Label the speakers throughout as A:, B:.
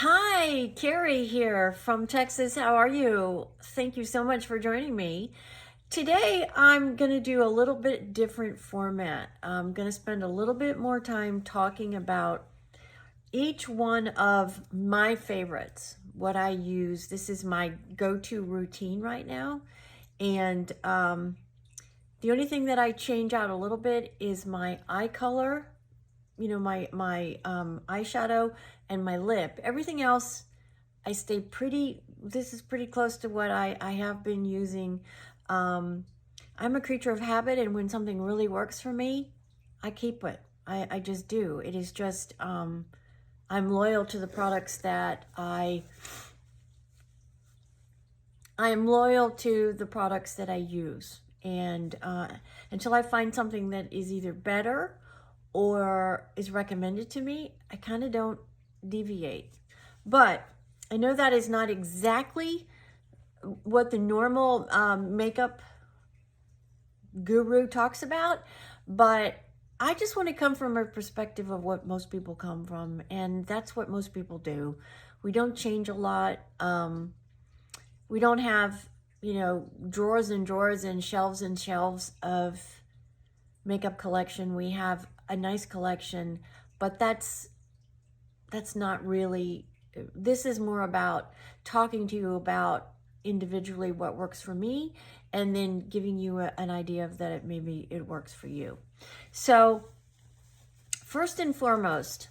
A: Hi, Carrie here from Texas. How are you? Thank you so much for joining me. Today, I'm going to do a little bit different format. I'm going to spend a little bit more time talking about each one of my favorites, what I use. This is my go-to routine right now. And the only thing that I change out a little bit is my eye color, my eyeshadow and my lip. Everything else I stay pretty, this is pretty close to what I have been using. Um, I'm a creature of habit, and when something really works for me, I keep it. I just do. It is just, I'm loyal to the products that I am loyal to the products that I use. And until I find something that is either better or is recommended to me, I kind of don't deviate. But I know that is not exactly what the normal makeup guru talks about, but I just want to come from a perspective of what most people come from, and that's what most people do. We don't change a lot. We don't have, drawers and drawers and shelves of makeup collection. We have a nice collection, but that's not really, this is more about talking to you about individually what works for me, and then giving you an idea of that maybe it works for you. So first and foremost,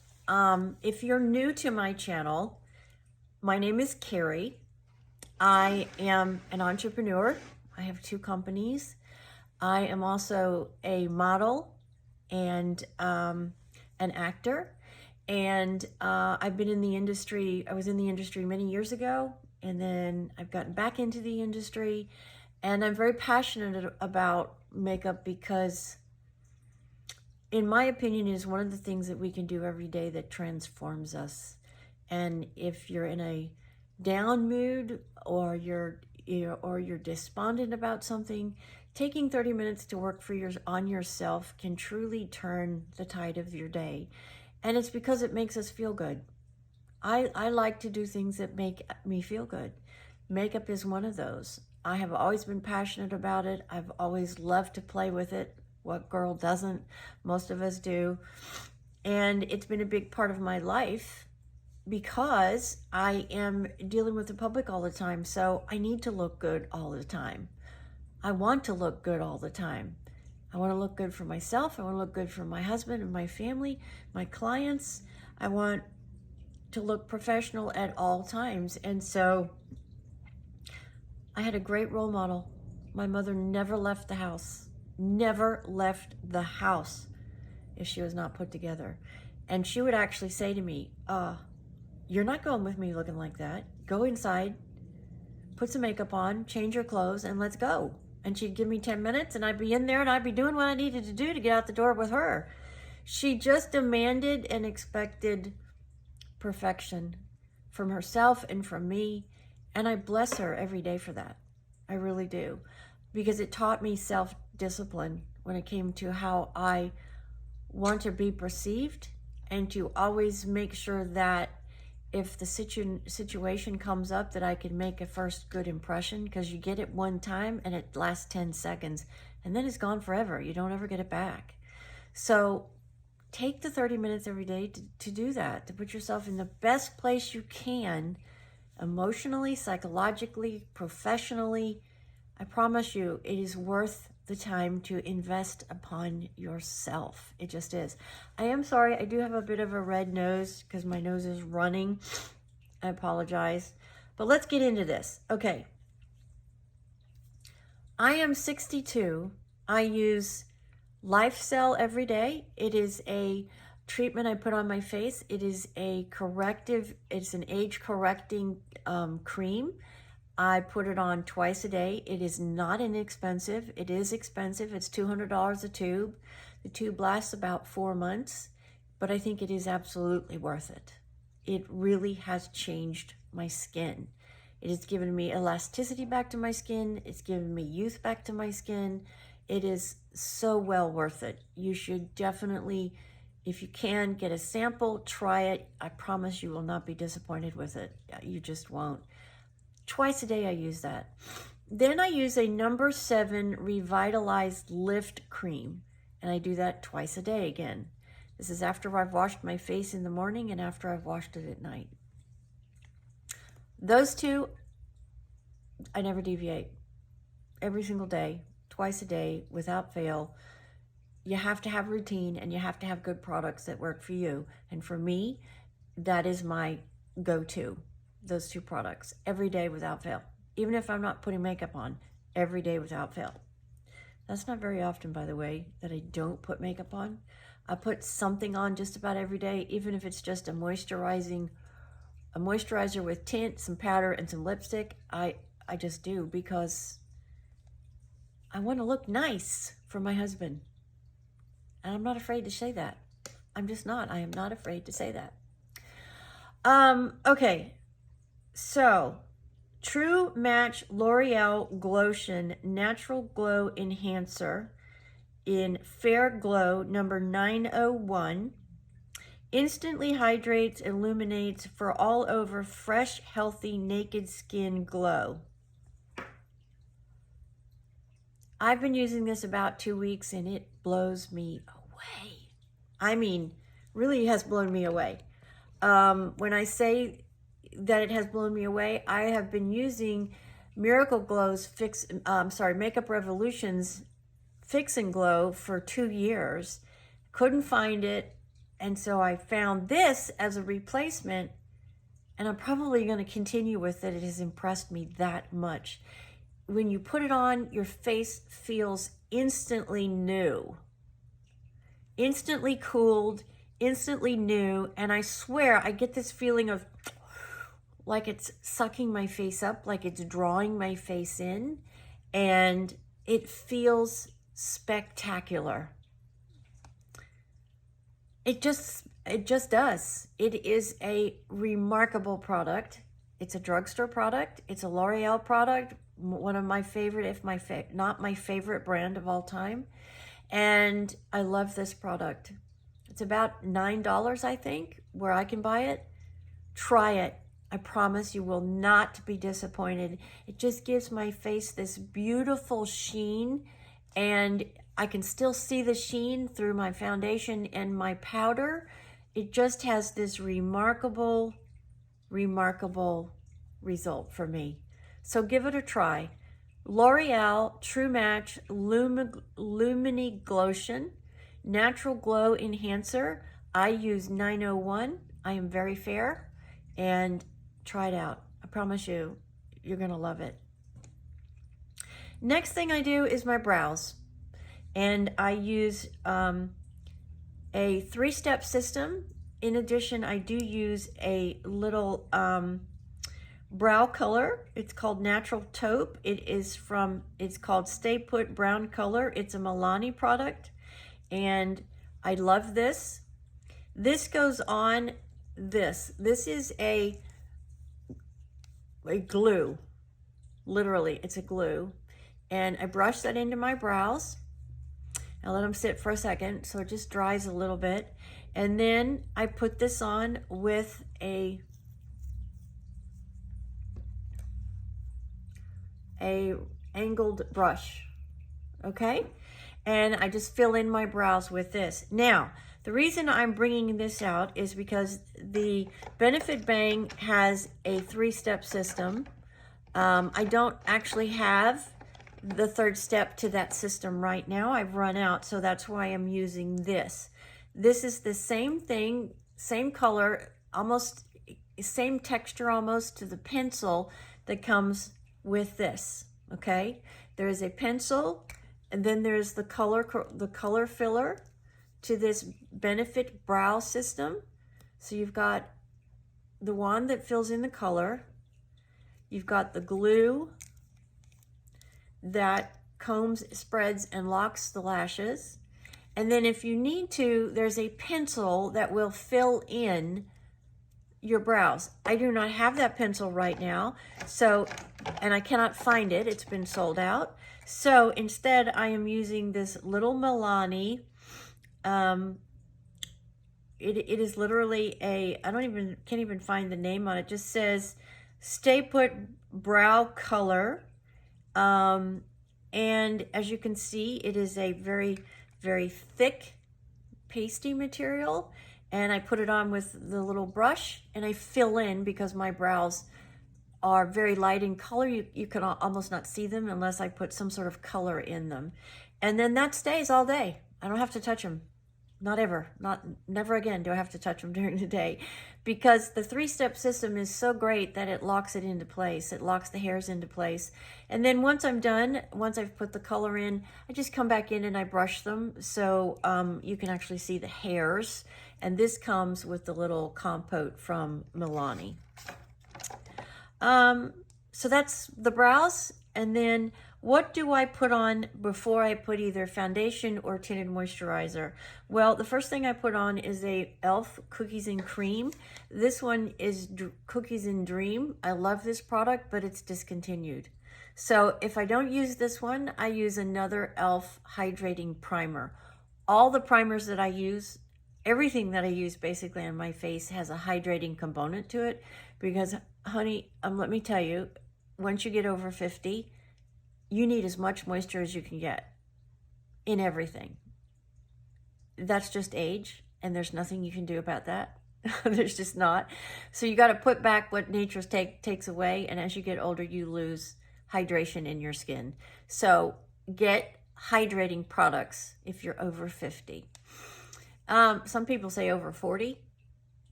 A: if you're new to my channel, my name is Carrie. I am an entrepreneur. I have two companies. I am also a model and an actor. And I've been in the industry, I was in the industry many years ago, and then I've gotten back into the industry. And I'm very passionate about makeup because, in my opinion, it is one of the things that we can do every day that transforms us. And if you're in a down mood, or you're despondent about something, taking 30 minutes to work on yourself can truly turn the tide of your day. And it's because it makes us feel good. I like to do things that make me feel good. Makeup is one of those. I have always been passionate about it. I've always loved to play with it. What girl doesn't? Most of us do. And it's been a big part of my life because I am dealing with the public all the time. So I need to look good all the time. I want to look good all the time. I want to look good for myself. I want to look good for my husband and my family, my clients. I want to look professional at all times. And so I had a great role model. My mother never left the house, never left the house if she was not put together. And she would actually say to me, you're not going with me looking like that. Go inside, put some makeup on, change your clothes, and let's go. And she'd give me 10 minutes, and I'd be in there, and I'd be doing what I needed to do to get out the door with her. She just demanded and expected perfection from herself and from me. And I bless her every day for that. I really do. Because it taught me self-discipline when it came to how I want to be perceived, and to always make sure that if the situation comes up, that I can make a first good impression, because you get it one time and it lasts 10 seconds and then it's gone forever. You don't ever get it back. So take the 30 minutes every day to do that, to put yourself in the best place you can, emotionally, psychologically, professionally. I promise you, it is worth the time to invest upon yourself. It just is. I am sorry, I do have a bit of a red nose because my nose is running. I apologize. But let's get into this. Okay. I am 62. I use LifeCell every day. It is a treatment I put on my face. It is a corrective, it's an age correcting cream. I put it on twice a day. It is not inexpensive. It is expensive. It's $200 a tube. The tube lasts about 4 months, but I think it is absolutely worth it. It really has changed my skin. It has given me elasticity back to my skin. It's given me youth back to my skin. It is so well worth it. You should definitely If you can, get a sample, try it. I promise you will not be disappointed with it. You just won't. Twice a day I use that. Then I use a number 7 Revitalized Lift Cream, and I do that twice a day again. This is after I've washed my face in the morning and after I've washed it at night. Those two, I never deviate. Every single day, twice a day, without fail. You have to have routine and you have to have good products that work for you. And for me, that is my go-to, those two products, every day without fail. Even if I'm not putting makeup on, every day without fail. That's not very often, by the way, that I don't put makeup on. I put something on just about every day, even if it's just a moisturizer with tint, some powder, and some lipstick. I just do, because I want to look nice for my husband. And I'm not afraid to say that. I'm just not. I am not afraid to say that. Okay. So, True Match L'Oreal Glotion Natural Glow Enhancer in Fair Glow number 901. Instantly hydrates, illuminates for all over fresh, healthy, naked skin glow. I've been using this about 2 weeks and it blows me away. I mean, really has blown me away. When I say that it has blown me away, I have been using Miracle Glow's Makeup Revolution's Fix and Glow for 2 years. Couldn't find it. And so I found this as a replacement, and I'm probably going to continue with it. It has impressed me that much. When you put it on, your face feels instantly new, instantly cooled, instantly new. And I swear I get this feeling of like it's sucking my face up, like it's drawing my face in, and it feels spectacular. It just does. It is a remarkable product. It's a drugstore product. It's a L'Oreal product. One of my favorite, if not my favorite brand of all time. And I love this product. It's about $9, I think, where I can buy it. Try it. I promise you will not be disappointed. It just gives my face this beautiful sheen, and I can still see the sheen through my foundation and my powder. It just has this remarkable, remarkable result for me. So give it a try. L'Oreal True Match Lumini Glotion Natural Glow Enhancer. I use 901. I am very fair. And try it out. I promise you, you're going to love it. Next thing I do is my brows. And I use a 3-step system. In addition, I do use a little brow color. It's called Natural Taupe. It's called Stay Put Brown Color. It's a Milani product, and I love this. This goes on this. This is a glue. Literally, it's a glue. And I brush that into my brows. I let them sit for a second so it just dries a little bit. And then I put this on with a angled brush, okay? And I just fill in my brows with this. Now, the reason I'm bringing this out is because the Benefit Bang has a 3-step system. I don't actually have the 3rd step to that system right now. I've run out, so that's why I'm using this. This is the same thing, same color, almost same texture almost to the pencil that comes with this, okay? There is a pencil, and then there's the color filler to this Benefit brow system. So you've got the wand that fills in the color. You've got the glue that combs, spreads, and locks the lashes. And then if you need to, there's a pencil that will fill in your brows. I do not have that pencil right now, and I cannot find it. It's been sold out. So instead, I am using this little Milani it is literally can't even find the name on it. It just says Stay Put Brow Color. And as you can see, it is a very, very thick pasty material. And I put it on with the little brush and I fill in because my brows are very light in color. You can almost not see them unless I put some sort of color in them. And then that stays all day. I don't have to touch them. Not ever. Never again do I have to touch them during the day, because the 3-step system is so great that it locks it into place. It locks the hairs into place. And then once I'm done, once I've put the color in, I just come back in and I brush them so you can actually see the hairs. And this comes with the little compote from Milani. So that's the brows. And then what do I put on before I put either foundation or tinted moisturizer? Well, the first thing I put on is a e.l.f. Cookies and Cream. This one is Cookies and Dream. I love this product, but it's discontinued. So if I don't use this one, I use another e.l.f. Hydrating Primer. All the primers that I use, everything that I use basically on my face has a hydrating component to it, because honey, let me tell you, once you get over 50, you need as much moisture as you can get in everything. That's just age, and there's nothing you can do about that. There's just not. So you got to put back what nature takes away, and as you get older, you lose hydration in your skin. So get hydrating products if you're over 50. Some people say over 40.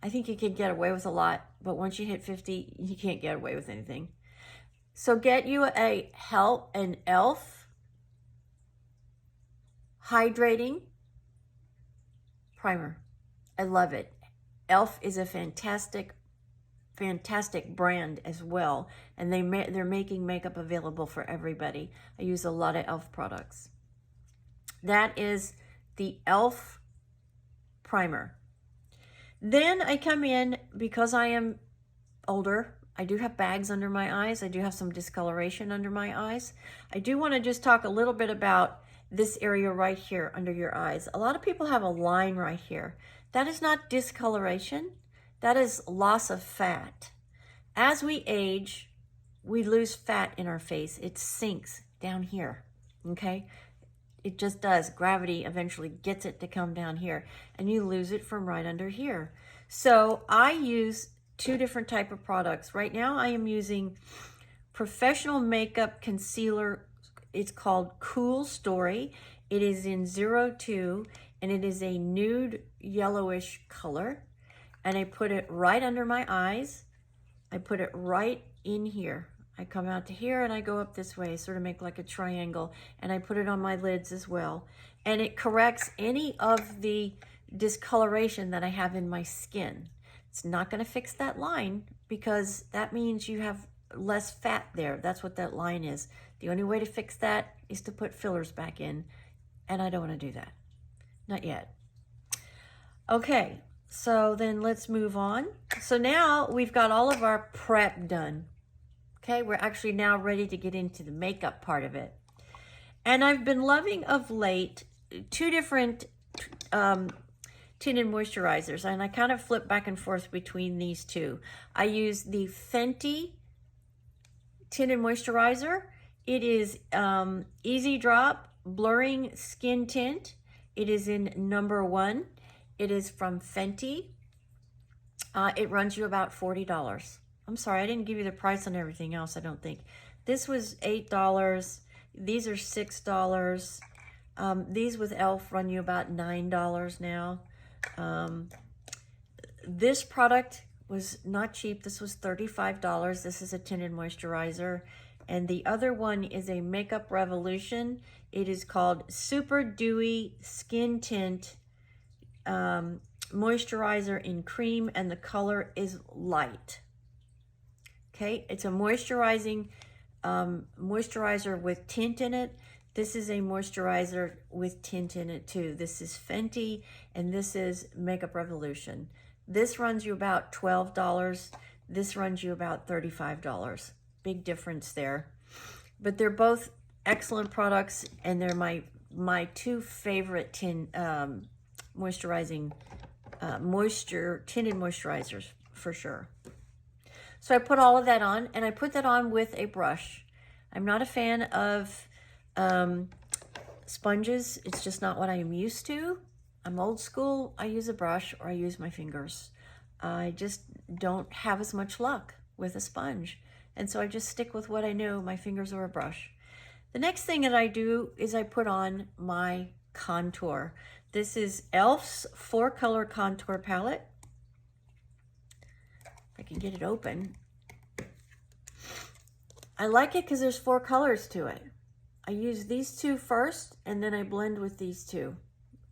A: I think you can get away with a lot, but once you hit 50, you can't get away with anything. So get you an e.l.f. Hydrating Primer. I love it. e.l.f. is a fantastic brand as well, and they're making makeup available for everybody. I use a lot of e.l.f. products. That is the e.l.f. Primer. Then I come in, because I am older, I do have bags under my eyes. I do have some discoloration under my eyes. I do want to just talk a little bit about this area right here under your eyes. A lot of people have a line right here. That is not discoloration. That is loss of fat. As we age, we lose fat in our face. It sinks down here, okay? It just does. Gravity eventually gets it to come down here, and you lose it from right under here. So I use 2 different type of products. Right now I am using Professional Makeup Concealer. It's called Cool Story. It is in 02 and it is a nude yellowish color. And I put it right under my eyes. I put it right in here. I come out to here and I go up this way, sort of make like a triangle, and I put it on my lids as well. And it corrects any of the discoloration that I have in my skin. It's not going to fix that line, because that means you have less fat there. That's what that line is. The only way to fix that is to put fillers back in, and I don't want to do that. Not yet. Okay, so then let's move on. So now we've got all of our prep done. Okay, we're actually now ready to get into the makeup part of it. And I've been loving of late 2 different tinted moisturizers, and I kind of flip back and forth between these 2. I use the Fenty tinted moisturizer. It is Easy Drop Blurring Skin Tint. It is in number 1. It is from Fenty. It runs you about $40. I'm sorry, I didn't give you the price on everything else, I don't think. This was $8. These are $6. These with e.l.f. run you about $9 now. This product was not cheap. This was $35. This is a tinted moisturizer. And the other one is a Makeup Revolution. It is called Super Dewy Skin Tint Moisturizer in Cream, and the color is light. Okay, it's a moisturizing moisturizer with tint in it. This is a moisturizer with tint in it too. This is Fenty, and this is Makeup Revolution. This runs you about $12. This runs you about $35. Big difference there. But they're both excellent products, and they're my 2 favorite moisturizing moisture, tinted moisturizers for sure. So I put all of that on, and I put that on with a brush. I'm not a fan of sponges. It's just not what I am used to. I'm old school. I use a brush or I use my fingers. I just don't have as much luck with a sponge. And so I just stick with what I know, my fingers or a brush. The next thing that I do is I put on my contour. This is e.l.f.'s 4-color contour palette. If I can get it open. I like it because there's 4 colors to it. I use these 2 first, and then I blend with these 2.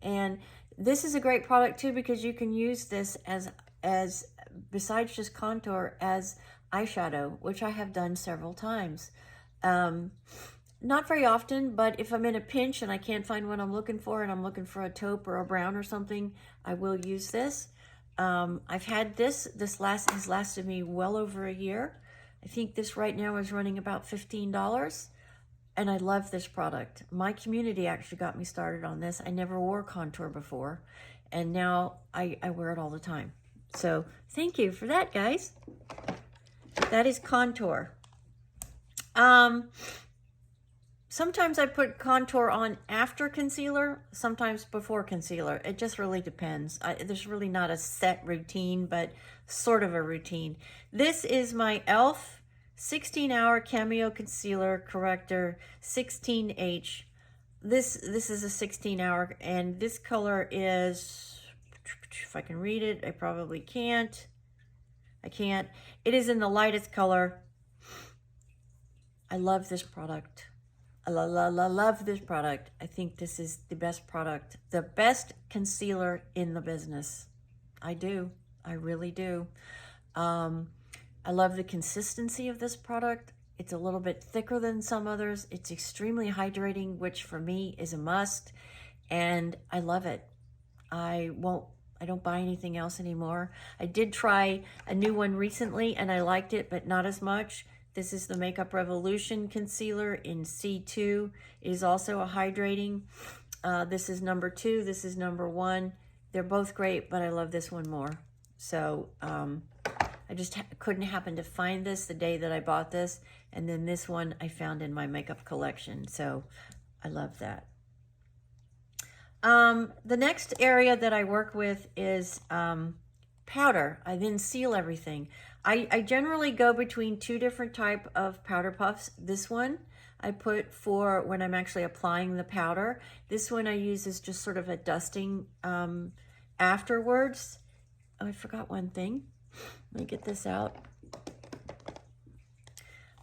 A: And this is a great product too, because you can use this as besides just contour, as eyeshadow, which I have done several times. Not very often, but if I'm in a pinch and I can't find what I'm looking for, and I'm looking for a taupe or a brown or something, I will use this. I've had this has lasted me well over a year. I think this right now is running about $15, and I love this product. My community actually got me started on this. I never wore contour before, and now I wear it all the time. So thank you for that, guys. That is contour. Sometimes I put contour on after concealer, sometimes before concealer. It just really depends. There's really not a set routine, but sort of a routine. This is my e.l.f. 16-hour Cameo Concealer Corrector 16H. This is a 16-hour, and this color is, if I can read it, I probably can't. I can't. It is in the lightest color. I love this product. I love this product. I think this is the best product, the best concealer in the business. I do. I really do. I love the consistency of this product. It's a little bit thicker than some others. It's extremely hydrating, which for me is a must, and I love it. I don't buy anything else anymore. I did try a new one recently and I liked it, but not as much. This is the Makeup Revolution concealer in C2. It is also a hydrating. This is number 2. This is number 1. They're both great, but I love this one more. So I just couldn't happen to find this the day that I bought this. And then this one I found in my makeup collection. So I love that. The next area that I work with is powder. I then seal everything. I generally go between 2 different type of powder puffs. This one I put for when I'm actually applying the powder. This one I use as just sort of a dusting afterwards. Oh, I forgot one thing. Let me get this out.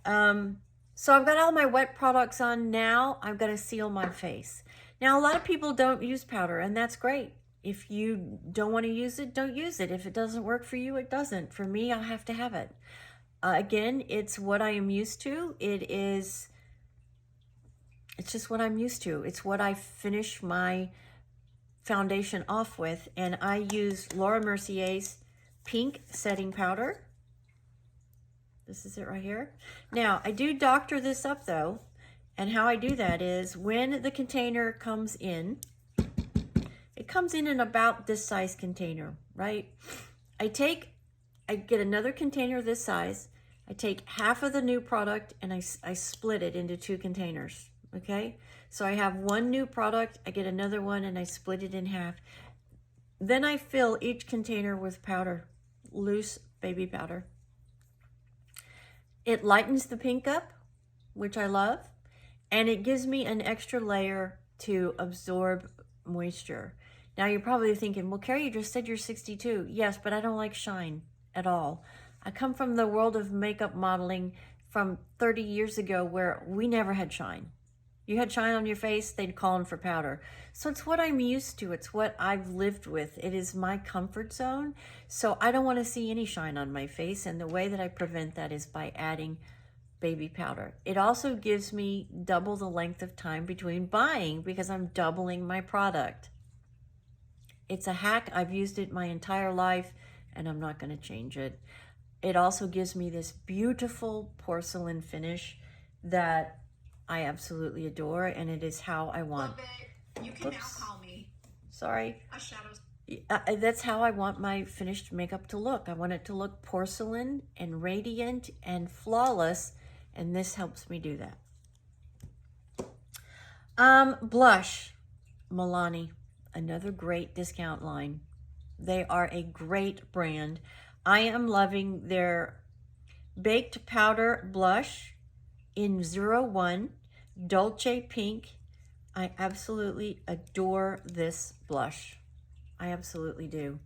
A: So I've got all my wet products on now. I'm going to seal my face. Now, a lot of people don't use powder, and that's great. If you don't want to use it, don't use it. If it doesn't work for you, it doesn't. For me, I'll have to have it. Again, it's what I am used to. It's just what I'm used to. It's what I finish my foundation off with. And I use Laura Mercier's pink setting powder. This is it right here. Now, I do doctor this up though. And how I do that is when the container comes in, it comes in about this size container, right? I get another container this size. I take half of the new product and I split it into 2 containers, okay? So I have one new product, I get another one, and I split it in half. Then I fill each container with powder, loose baby powder. It lightens the pink up, which I love, and it gives me an extra layer to absorb moisture. Now you're probably thinking, well, Carrie, you just said you're 62. Yes, but I don't like shine at all. I come from the world of makeup modeling from 30 years ago where we never had shine. You had shine on your face, they'd call in for powder. So it's what I'm used to. It's what I've lived with. It is my comfort zone. So I don't want to see any shine on my face. And the way that I prevent that is by adding baby powder. It also gives me double the length of time between buying because I'm doubling my product. It's a hack. I've used it my entire life and I'm not going to change it. It also gives me this beautiful porcelain finish that I absolutely adore, and it is how I want.
B: Love it. You can now call me.
A: Sorry.
B: A shadow.
A: That's how I want my finished makeup to look. I want it to look porcelain and radiant and flawless, and this helps me do that. Blush, Milani, another great discount line. They are a great brand. I am loving their Baked Powder Blush in 01 Dolce Pink. I absolutely adore this blush. I absolutely do.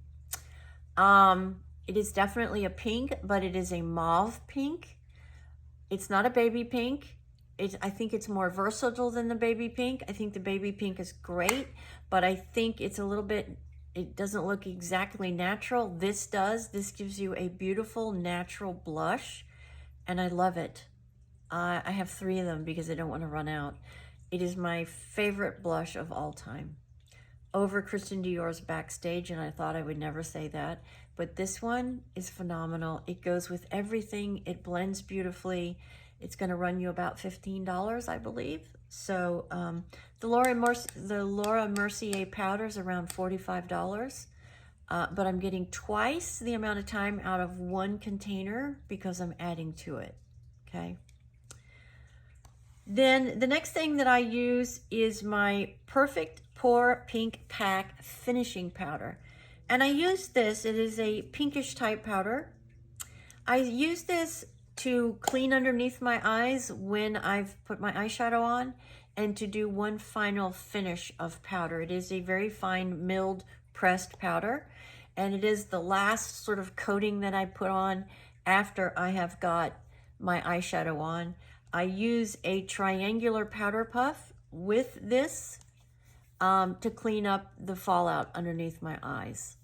A: It is definitely a pink, but it is a mauve pink. It's not a baby pink. I think it's more versatile than the baby pink. I think the baby pink is great, but I think it's a little bit, it doesn't look exactly natural. This does. This gives you a beautiful natural blush, and I love it. I have 3 of them because I don't want to run out. It is my favorite blush of all time. Over Christian Dior's Backstage, and I thought I would never say that, but this one is phenomenal. It goes with everything. It blends beautifully. It's going to run you about $15, I believe. So the Laura Mercier powder is around $45, but I'm getting twice the amount of time out of one container because I'm adding to it, okay? Then the next thing that I use is my Perfect Pore Pink Pack Finishing Powder. And I use this, it is a pinkish type powder. I use this to clean underneath my eyes when I've put my eyeshadow on and to do one final finish of powder. It is a very fine milled pressed powder, and it is the last sort of coating that I put on after I have got my eyeshadow on. I use a triangular powder puff with this to clean up the fallout underneath my eyes.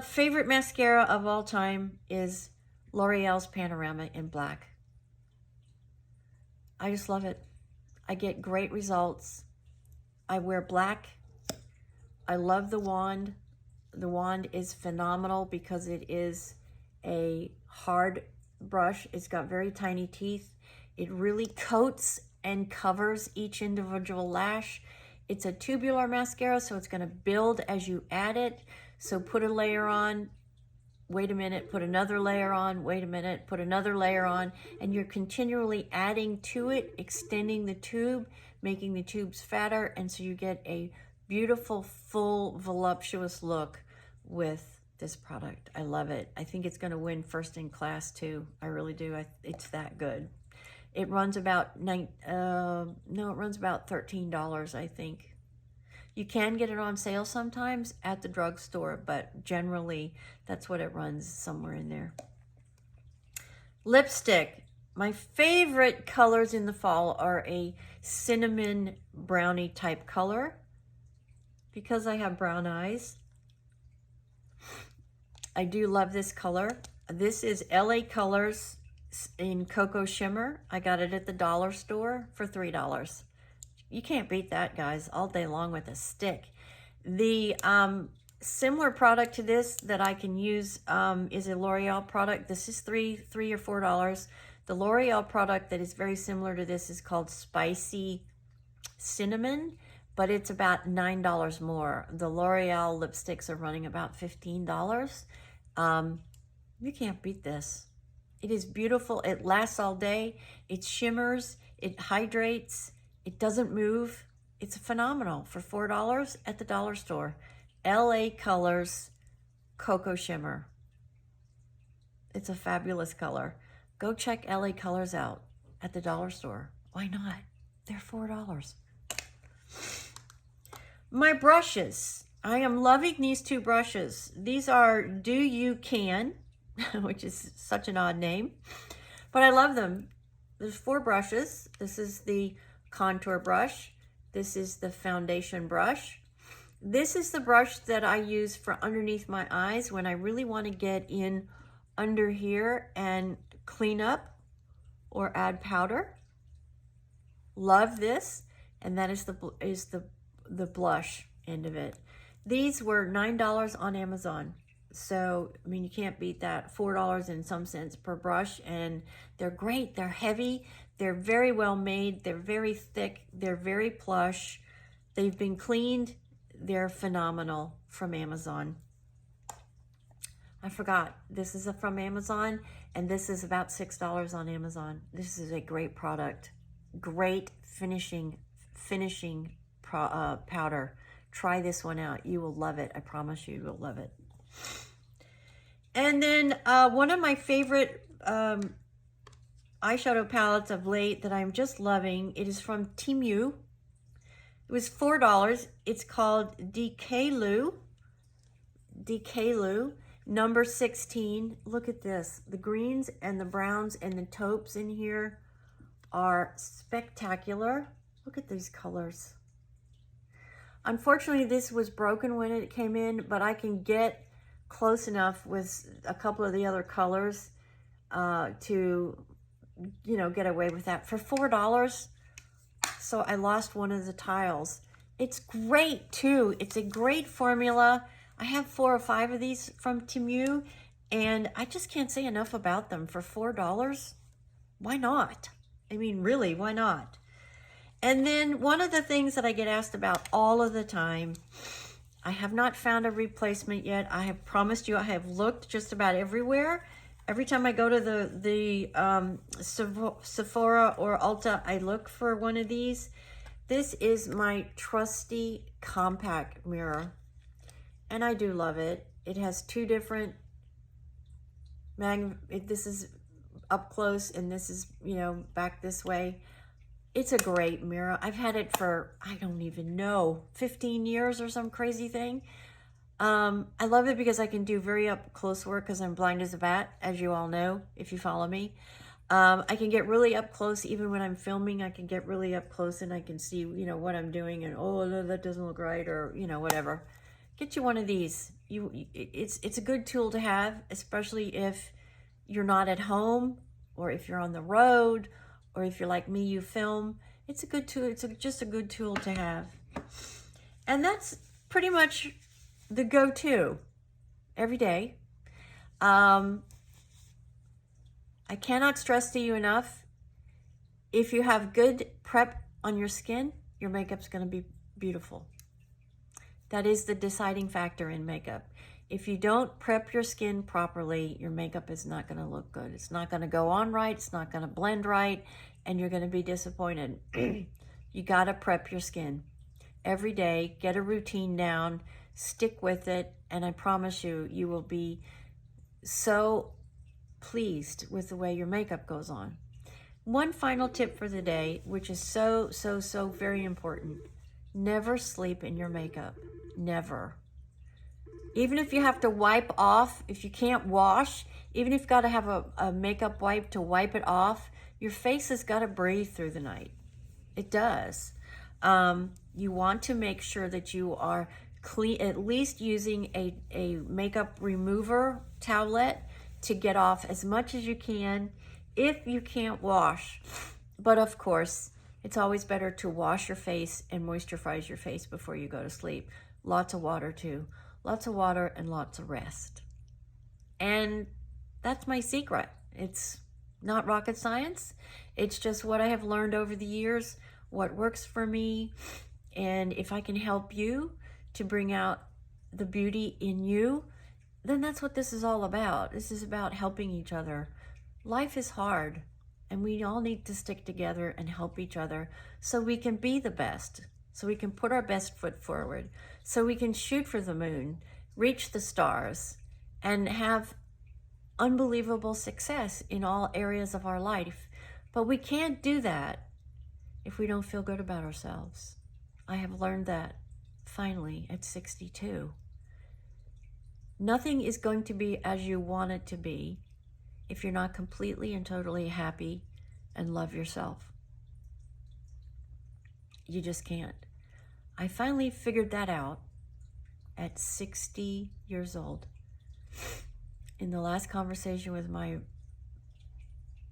A: Favorite mascara of all time is L'Oreal's Panorama in black. I just love it. I get great results. I wear black. I love the wand. The wand is phenomenal because it is a hard brush. It's got very tiny teeth. It really coats and covers each individual lash. It's a tubular mascara, so it's going to build as you add it. So put a layer on, wait a minute, put another layer on, wait a minute, put another layer on, and you're continually adding to it, extending the tube, making the tubes fatter, and so you get a beautiful, full, voluptuous look with this product. I love it. I think it's going to win first in class too. I really do. It's that good. It runs about it runs about $13, I think. You can get it on sale sometimes at the drugstore, but generally that's what it runs, somewhere in there. Lipstick. My favorite colors in the fall are a cinnamon brownie type color because I have brown eyes. I do love this color. This is LA Colors in Cocoa Shimmer. I got it at the dollar store for $3. You can't beat that, guys, all day long with a stick. The similar product to this that I can use is a L'Oreal product. This is $3 or $4. The L'Oreal product that is very similar to this is called Spicy Cinnamon, but it's about $9 more. The L'Oreal lipsticks are running about $15. You can't beat this. It is beautiful. It lasts all day. It shimmers. It hydrates. It doesn't move. It's phenomenal for $4 at the dollar store. LA Colors Cocoa Shimmer. It's a fabulous color. Go check LA Colors out at the dollar store. Why not? They're $4. My brushes. I am loving these 2 brushes. These are Do You Can, which is such an odd name, but I love them. There's 4 brushes. This is the contour brush. This is the foundation brush. This is the brush that I use for underneath my eyes when I really want to get in under here and clean up or add powder. Love this. And that is the blush end of it. These were $9 on Amazon. So, I mean, you can't beat that. $4 in some cents per brush, and they're great. They're heavy. They're very well made. They're very thick. They're very plush. They've been cleaned. they're phenomenal from Amazon. I forgot, this is from Amazon, and this is about $6 on Amazon. This is a great product. Great finishing powder. Try this one out. You will love it. I promise you will love it. And then one of my favorite eyeshadow palettes of late that I'm just loving, it is from Temu. It was $4. It's called Decaylu number 16. Look at this. The greens and the browns and the taupes in here are spectacular. Look at these colors. Unfortunately, this was broken when it came in, but I can get close enough with a couple of the other colors to, you know, get away with that for $4. So I lost one of the tiles. It's great too. It's a great formula. I have 4 or 5 of these from Temu, and I just can't say enough about them. For $4, why not? I mean, really, why not? And then one of the things that I get asked about all of the time, I have not found a replacement yet. I have promised you I have looked just about everywhere. Every time I go to the Sephora or Ulta, I look for one of these. This is my trusty compact mirror, and I do love it. It has 2 different this is up close, and this is, you know, back this way. It's a great mirror. I've had it for, I don't even know, 15 years or some crazy thing. I love it because I can do very up close work because I'm blind as a bat, as you all know, if you follow me. I can get really up close. Even when I'm filming, I can get really up close and I can see, you know, what I'm doing, and oh, no, that doesn't look right, or, you know, whatever. Get you one of these. It's a good tool to have, especially if you're not at home, or if you're on the road, or if you're like me, you film. It's a good tool. It's just a good tool to have. And that's pretty much the go-to every day. I cannot stress to you enough, if you have good prep on your skin, your makeup's going to be beautiful. That is the deciding factor in makeup. If you don't prep your skin properly, your makeup is not going to look good. It's not going to go on right. It's not going to blend right, and you're going to be disappointed. You got to prep your skin every day. Get a routine down. Stick with it, and I promise you, you will be so pleased with the way your makeup goes on. One final tip for the day, which is so very important. Never sleep in your makeup. Never. Even if you have to wipe off, if you can't wash, even if you've got to have a makeup wipe to wipe it off, your face has got to breathe through the night. It does. You want to make sure that you are clean, at least using a makeup remover towelette to get off as much as you can if you can't wash. But of course, it's always better to wash your face and moisturize your face before you go to sleep. Lots of water too. Lots of water and lots of rest. And that's my secret. It's not rocket science. It's just what I have learned over the years, what works for me. And if I can help you to bring out the beauty in you, then that's what this is all about. This is about helping each other. Life is hard, and we all need to stick together and help each other so we can be the best, so we can put our best foot forward, so we can shoot for the moon, reach the stars, and have unbelievable success in all areas of our life. But we can't do that if we don't feel good about ourselves. I have learned that finally at 62. Nothing is going to be as you want it to be if you're not completely and totally happy and love yourself. You just can't. I finally figured that out at 60 years old. In the last conversation with my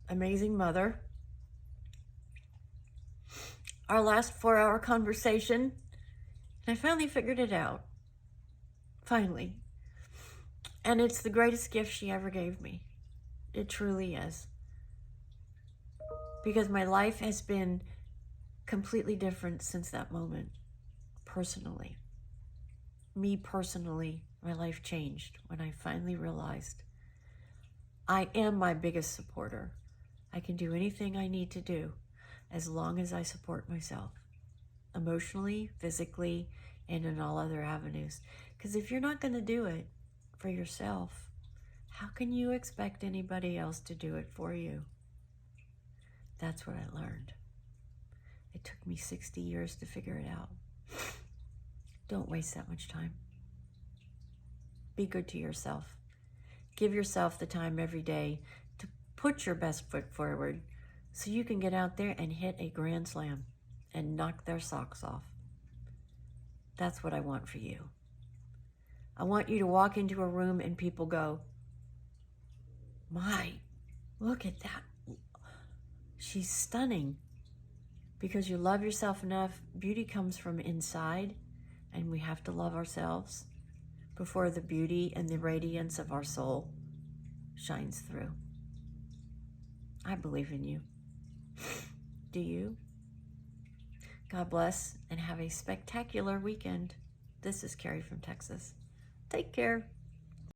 A: amazing mother, our last 4-hour conversation, I finally figured it out. Finally. And it's the greatest gift she ever gave me. It truly is. Because my life has been completely different since that moment, personally. me personally, my life changed when I finally realized I am my biggest supporter. I can do anything I need to do as long as I support myself, emotionally, physically, and in all other avenues. Because if you're not going to do it for yourself, how can you expect anybody else to do it for you? That's what I learned. It took me 60 years to figure it out. Don't waste that much time. Be good to yourself. Give yourself the time every day to put your best foot forward so you can get out there and hit a grand slam and knock their socks off. That's what I want for you. I want you to walk into a room and people go, my, look at that. She's stunning. Because you love yourself enough. Beauty comes from inside, and we have to love ourselves before the beauty and the radiance of our soul shines through. I believe in you. Do you? God bless and have a spectacular weekend. This is Carrie from Texas. Take care.